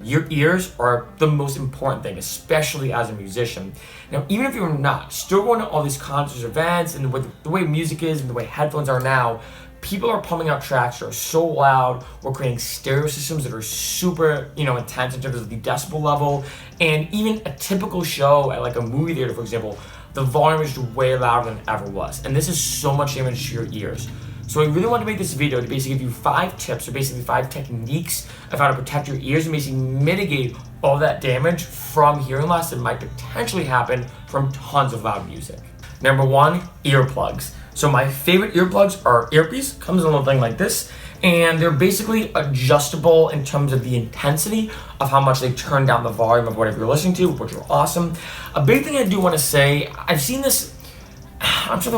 your ears are the most important thing, especially as a musician. Now, even if you're not, still going to all these concerts, events, and with the way music is and the way headphones are now, people are pumping out tracks that are so loud. We're creating stereo systems that are super, intense in terms of the decibel level. And even a typical show at like a movie theater, for example, the volume is way louder than it ever was. And this is so much damage to your ears. So I really want to make this video to basically give you 5 tips, or basically 5 techniques of how to protect your ears and basically mitigate all that damage from hearing loss that might potentially happen from tons of loud music. Number 1, earplugs. So my favorite earplugs are earpiece, comes in a little thing like this, and they're basically adjustable in terms of the intensity of how much they turn down the volume of whatever you're listening to, which are awesome. A big thing I do want to say, I've seen this, I'm trying to think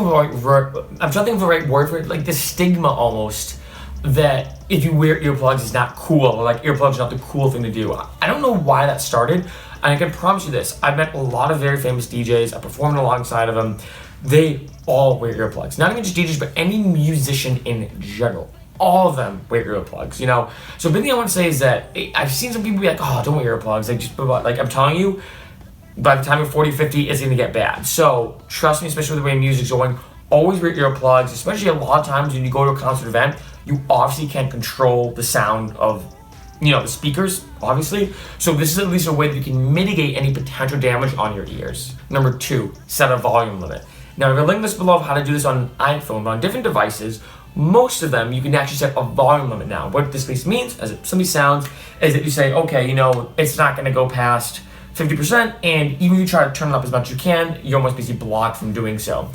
of the right word for it, like the stigma almost, that if you wear earplugs it's not cool, or like earplugs are not the cool thing to do. I don't know why that started, and I can promise you this, I've met a lot of very famous DJs, I performed alongside of them, they all wear earplugs. Not even just DJs, but any musician in general. All of them wear earplugs, So the big thing I want to say is that I've seen some people be like, oh, don't wear earplugs. Like I'm telling you, by the time you're 40, 50, it's going to get bad. So trust me, especially with the way music's going, always wear earplugs, especially a lot of times when you go to a concert event, you obviously can't control the sound of the speakers, obviously. So this is at least a way that you can mitigate any potential damage on your ears. Number 2, set a volume limit. Now, I have a link this below of how to do this on iPhone, but on different devices, most of them, you can actually set a volume limit now. What this basically means, as it simply sounds, is that you say, okay, it's not going to go past 50%, and even if you try to turn it up as much as you can, you're almost basically blocked from doing so.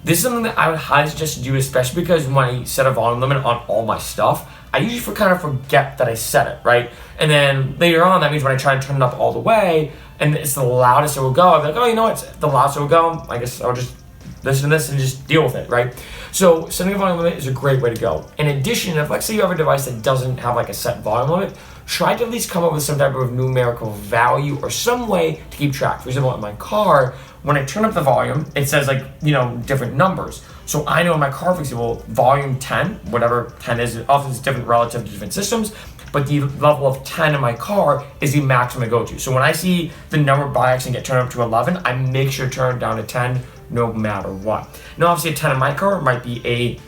This is something that I would highly suggest to do, especially because when I set a volume limit on all my stuff, I usually kind of forget that I set it, right? And then later on, that means when I try to turn it up all the way, and it's the loudest it will go, I'm like, oh, it's the loudest it will go, I guess I'll just listen to this and just deal with it, right? So setting a volume limit is a great way to go. In addition, if let's say you have a device that doesn't have like a set volume limit, try to at least come up with some type of numerical value or some way to keep track. For example, in my car, when I turn up the volume, it says different numbers. So I know in my car, for example, volume 10, whatever 10 is, often it's different relative to different systems, but the level of 10 in my car is the maximum I go to. So when I see the number by accident get turned up to 11, I make sure to turn it down to 10 no matter what. Now, obviously a 10 in my car might be a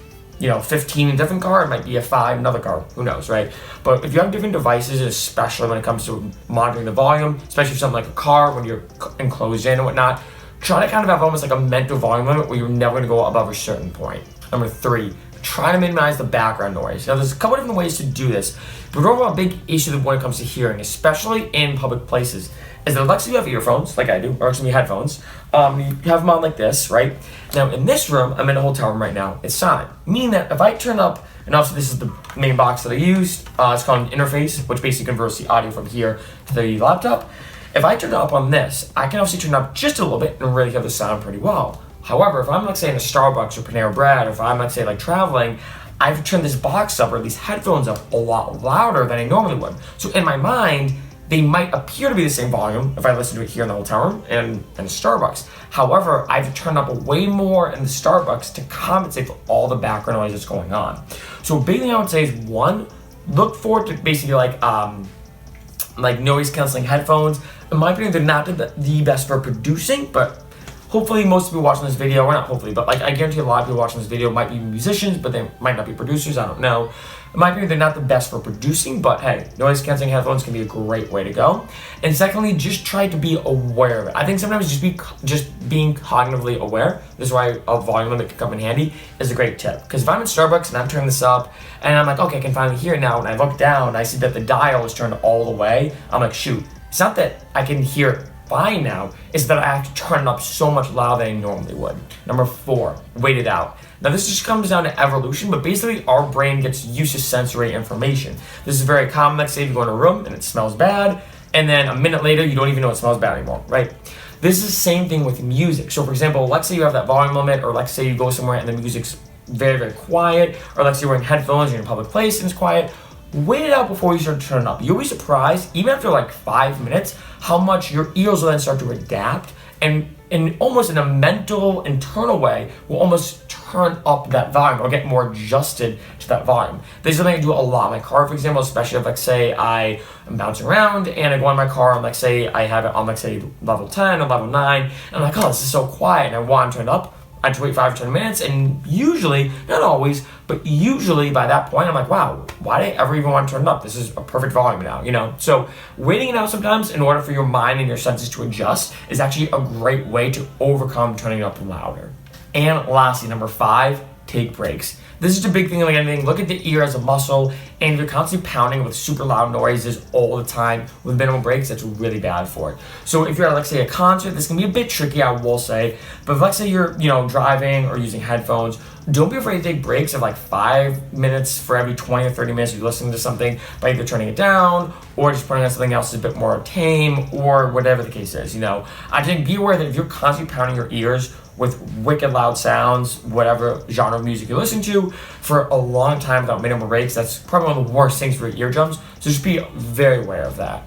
15 in a different car, it might be a 5 in another car, who knows, right? But if you have different devices, especially when it comes to monitoring the volume, especially for something like a car, when you're enclosed in and whatnot, try to kind of have almost like a mental volume limit where you're never going to go above a certain point. Number 3, try to minimize the background noise. Now, there's a couple different ways to do this, but overall, a big issue when it comes to hearing, especially in public places, is that let's say you have earphones, like I do, or actually headphones. You have them on like this, right? Now, in this room, I'm in a hotel room right now, it's silent. Meaning that if I turn up, and also this is the main box that I used, it's called an interface, which basically converts the audio from here to the laptop. If I turn it up on this, I can obviously turn it up just a little bit and really have the sound pretty well. However, if I'm, let's say, in a Starbucks or Panera Bread, or if I'm, let's say, like traveling, I have to turn this box up or these headphones up a lot louder than I normally would. So in my mind, they might appear to be the same volume if I listen to it here in the hotel room and in a Starbucks. However, I have to turn up way more in the Starbucks to compensate for all the background noise that's going on. So a big thing I would say is, 1, look forward to basically like noise canceling headphones. In my opinion, they're not the best for producing, but hopefully most people watching this video, or not hopefully, but I guarantee a lot of people watching this video might be musicians, but they might not be producers, I don't know. In my opinion, they're not the best for producing, but hey, noise canceling headphones can be a great way to go. And secondly, just try to be aware of it. I think sometimes just being cognitively aware, this is why a volume limit can come in handy, is a great tip. Because if I'm in Starbucks and I'm turning this up, and I'm like, okay, I can finally hear it now, and I look down, and I see that the dial is turned all the way, I'm like, shoot, it's not that I can hear it fine now, is that I have to turn it up so much louder than I normally would. Number 4, wait it out. Now this just comes down to evolution, but basically our brain gets used to sensory information. This is very common. Let's say you go in a room and it smells bad, and then a minute later you don't even know it smells bad anymore, right? This is the same thing with music. So for example, let's say you have that volume limit, or let's say you go somewhere and the music's very, very quiet, or let's say you're wearing headphones, you're in a public place and it's quiet. Wait it out before you start to turn it up. You'll be surprised, even after like 5 minutes, how much your ears will then start to adapt and almost in a mental, internal way, will almost turn up that volume or get more adjusted to that volume. This is something I do a lot in my car, for example, especially if, like, say I am bouncing around and I go in my car and, like, say I have it on, like, say level 10 or level 9, and I'm like, oh, this is so quiet, and I want to turn it up. I just wait 5 or 10 minutes, and usually, not always, but usually by that point, I'm like, wow, why did I ever even want to turn it up? This is a perfect volume now, you know? So waiting it out sometimes in order for your mind and your senses to adjust is actually a great way to overcome turning it up louder. And lastly, number 5, take breaks. This is a big thing like anything. Look at the ear as a muscle, and if you're constantly pounding with super loud noises all the time with minimal breaks, that's really bad for it. So if you're at, like, say, a concert, this can be a bit tricky, I will say, but if, like, say you're, driving or using headphones, don't be afraid to take breaks of like 5 minutes for every 20 or 30 minutes you're listening to something by either turning it down or just putting on something else that's a bit more tame or whatever the case is, I think be aware that if you're constantly pounding your ears with wicked loud sounds, whatever genre of music you're listening to, for a long time without minimal breaks, that's probably one of the worst things for your eardrums. So just be very aware of that.